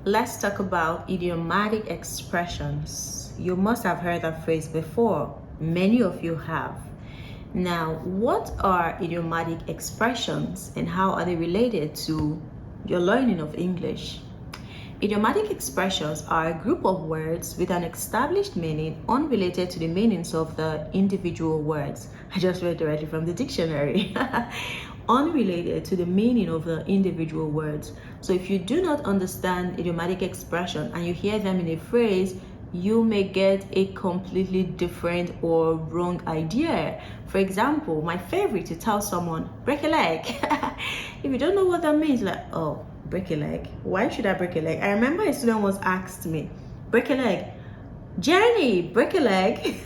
let's talk about idiomatic expressions. You must have heard that phrase before. Many of you have. Now, what are idiomatic expressions and how are they related to your learning of English? Idiomatic expressions are a group of words with an established meaning unrelated to the meanings of the individual words. I just read directly from the dictionary. Unrelated to the meaning of the individual words. So if you do not understand idiomatic expression and you hear them in a phrase, you may get a completely different or wrong idea. For example, my favorite, to tell someone, break a leg. If you don't know what that means, like, oh, break a leg. Why should I break a leg? I remember a student once asked me, break a leg. Jenny, break a leg.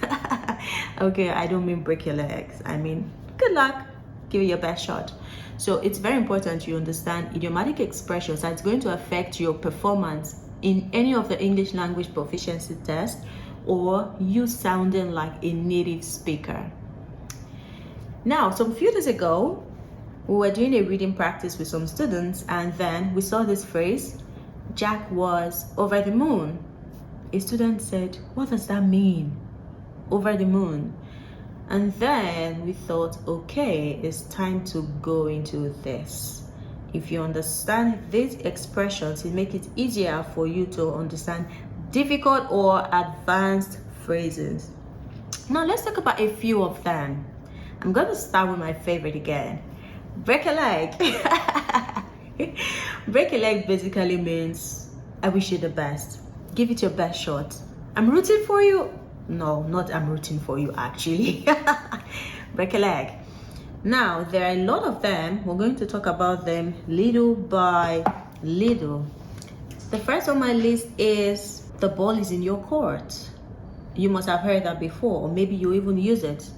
Okay, I don't mean break your legs. I mean, good luck. Give it your best shot. So it's very important you understand idiomatic expressions that's going to affect your performance in any of the English language proficiency test or you sounding like a native speaker. Now, some few days ago, we were doing a reading practice with some students and then we saw this phrase, Jack was over the moon. A student said, what does that mean? Over the moon. And then we thought, okay, it's time to go into this. If you understand these expressions, it makes it easier for you to understand difficult or advanced phrases. Now let's talk about a few of them. I'm going to start with my favorite again. Break a leg. Break a leg basically means I wish you the best. Give it your best shot. I'm rooting for you. No, not I'm rooting for you actually. Break a leg. Now, there are a lot of them. We're going to talk about them little by little. The first on my list is the ball is in your court. You must have heard that before, or maybe you even use it.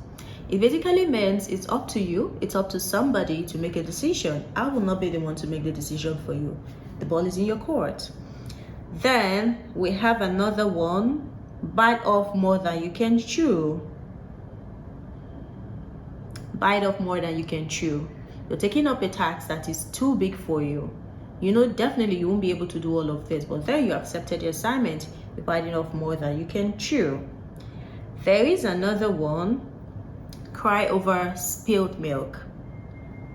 It basically means it's up to you, it's up to somebody to make a decision. I will not be the one to make the decision for you. The ball is in your court. Then we have another one. Bite off more than you can chew. Bite off more than you can chew. You're taking up a task that is too big for you. You know, definitely you won't be able to do all of this, but then you accepted the assignment. You're biting off more than you can chew. There is another one. Cry over spilled milk.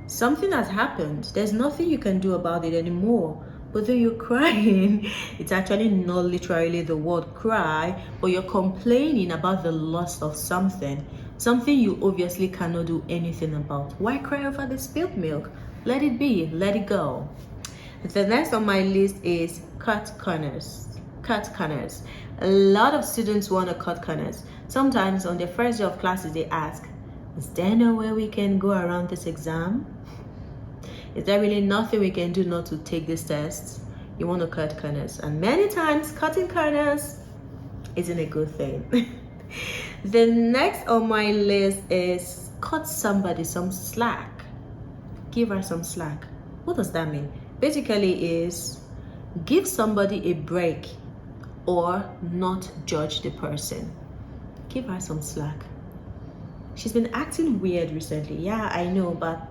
Something has happened. There's nothing you can do about it anymore. But then you're crying. It's actually not literally the word cry, but you're complaining about the loss of something you obviously cannot do anything about. Why cry over the spilled milk? Let it be, let it go. The next on my list is cut corners. Cut corners. A lot of students want to cut corners. Sometimes on the first day of classes they ask, is there no way we can go around this exam? Is there really nothing we can do not to take this test? You want to cut corners. And many times, cutting corners isn't a good thing. The next on my list is cut somebody some slack. Give her some slack. What does that mean? Basically is give somebody a break or not judge the person. Give her some slack. She's been acting weird recently. Yeah, I know, but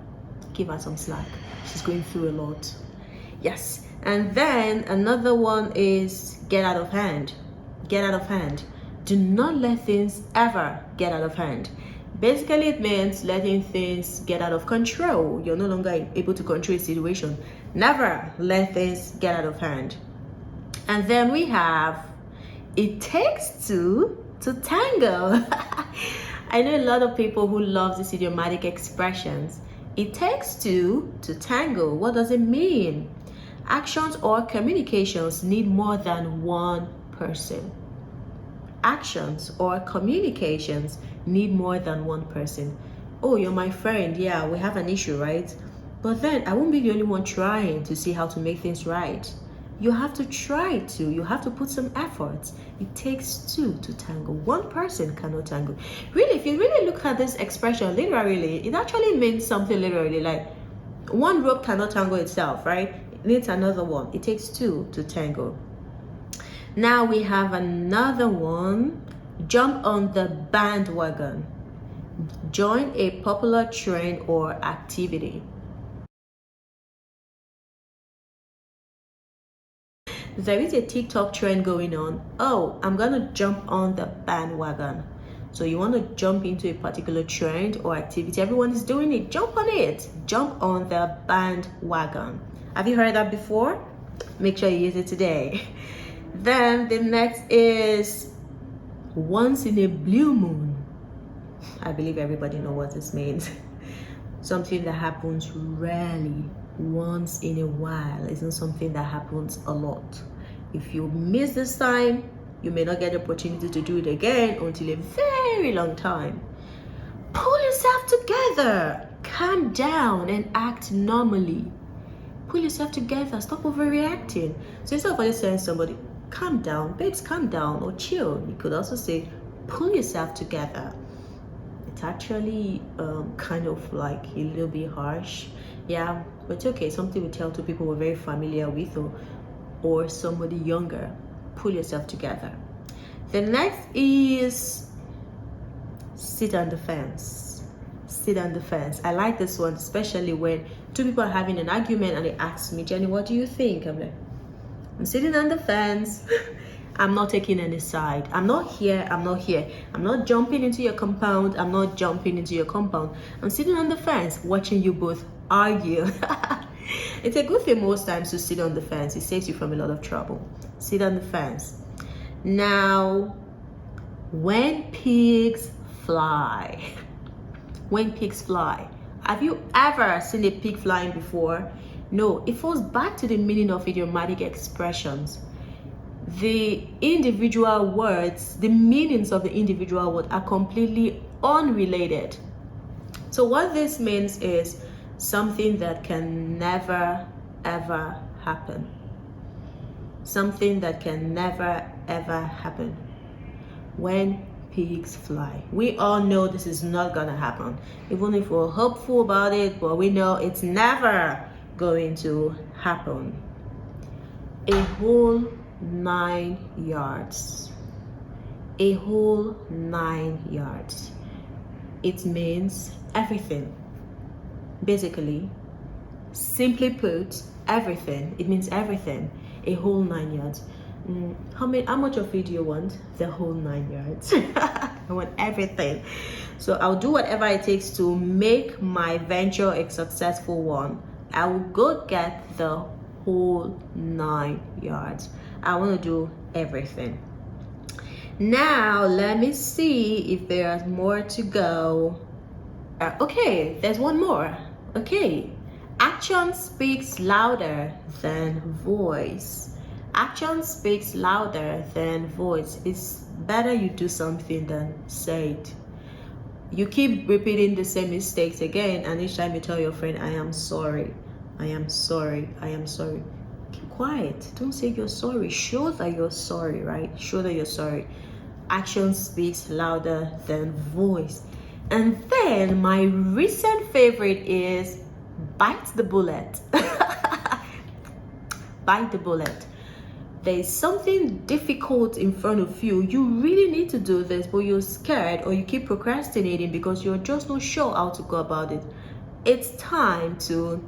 give her some slack. She's going through a lot. Yes. And then another one is get out of hand. Get out of hand. Do not let things ever get out of hand. Basically, it means letting things get out of control. You're no longer able to control a situation. Never let things get out of hand. And then we have it takes two to tango. I know a lot of people who love these idiomatic expressions. It takes two to tango. What does it mean? Actions or communications need more than one person. Actions or communications need more than one person. Oh, you're my friend. Yeah, we have an issue, right? But then I won't be the only one trying to see how to make things right. You have to try to. You have to put some effort. It takes two to tango. One person cannot tango. Really, if you really look at this expression literally, it actually means something literally like one rope cannot tango itself, right? It needs another one. It takes two to tango. Now we have another one. Jump on the bandwagon. Join a popular trend or activity. There is a TikTok trend going on. Oh, I'm gonna jump on the bandwagon. So you want to jump into a particular trend or activity, everyone is doing it, jump on it. Jump on the bandwagon. Have you heard that before? Make sure you use it today. Then the next is once in a blue moon. I believe everybody knows what this means. Something that happens rarely, once in a while, isn't something that happens a lot. If you miss this time, you may not get the opportunity to do it again until a very long time. Pull yourself together, calm down and act normally. Pull yourself together, stop overreacting. So instead of just saying somebody, calm down, babes, calm down, or chill, you could also say, pull yourself together. It's actually kind of like a little bit harsh. Yeah, but it's okay. Something we tell to people we're very familiar with, or somebody younger. Pull yourself together. The next is sit on the fence. Sit on the fence. I like this one, especially when two people are having an argument and they ask me, Jenny, what do you think? I'm like, I'm sitting on the fence. I'm not taking any side. I'm not here. I'm not here. I'm not jumping into your compound. I'm not jumping into your compound. I'm sitting on the fence watching you both argue. It's a good thing most times to sit on the fence. It saves you from a lot of trouble. Sit on the fence. Now, when pigs fly. When pigs fly. Have you ever seen a pig flying before? No, it falls back to the meaning of idiomatic expressions. The individual words, the meanings of the individual word are completely unrelated. So what this means is something that can never ever happen. Something that can never ever happen. When pigs fly. We all know this is not gonna happen. Even if we're hopeful about it, but we know it's never going to happen. A whole 9 yards. A whole 9 yards. It means everything. Basically, simply put, everything. It means everything. A whole 9 yards. How much of it do you want? The whole 9 yards. I want everything. So I'll do whatever it takes to make my venture a successful one. I will go get the whole 9 yards. I want to do everything. Now let me see if there's more to go. Okay, there's one more. Okay, action speaks louder than voice. Action speaks louder than voice. It's better you do something than say it. You keep repeating the same mistakes again, and each time you tell your friend, I am sorry, I am sorry, I am sorry. Keep quiet. Don't say you're sorry. Show that you're sorry, right? Show that you're sorry. Action speaks louder than voice. And then my recent favorite is bite the bullet. Bite the bullet. There's something difficult in front of you. You really need to do this, but you're scared or you keep procrastinating because you're just not sure how to go about it. It's time to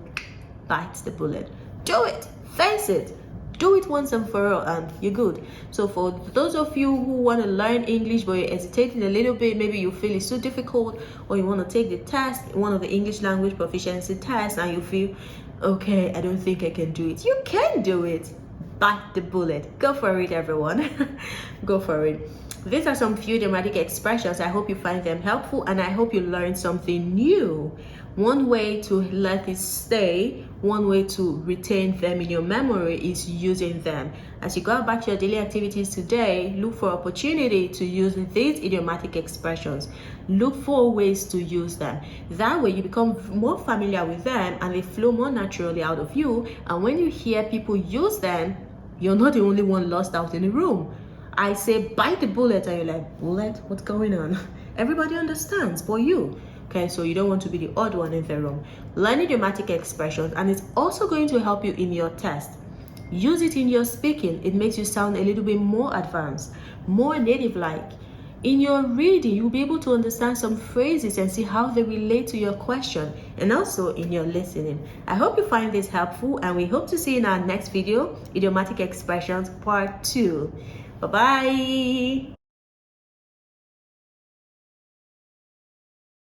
bite the bullet. Do it. Face it. Do it once and for all and you're good. So for those of you who want to learn English but you're hesitating a little bit, maybe you feel it's too difficult, or you want to take the test, one of the English language proficiency tests, and you feel, okay, I don't think I can do it. You can do it. Bite the bullet. Go for it, everyone. Go for it. These are some few idiomatic expressions. I hope you find them helpful and I hope you learn something new. One way to let it stay, one way to retain them in your memory is using them. As you go back to your daily activities today, look for opportunity to use these idiomatic expressions. Look for ways to use them. That way you become more familiar with them and they flow more naturally out of you. And when you hear people use them, you're not the only one lost out in the room. I say bite the bullet and you're like, bullet? What's going on? Everybody understands but you. Okay, so you don't want to be the odd one in the room. Learn idiomatic expressions and it's also going to help you in your test. Use it in your speaking. It makes you sound a little bit more advanced, more native-like. In your reading, you'll be able to understand some phrases and see how they relate to your question, and also in your listening. I hope you find this helpful, and we hope to see you in our next video, Idiomatic Expressions Part 2. Bye-bye.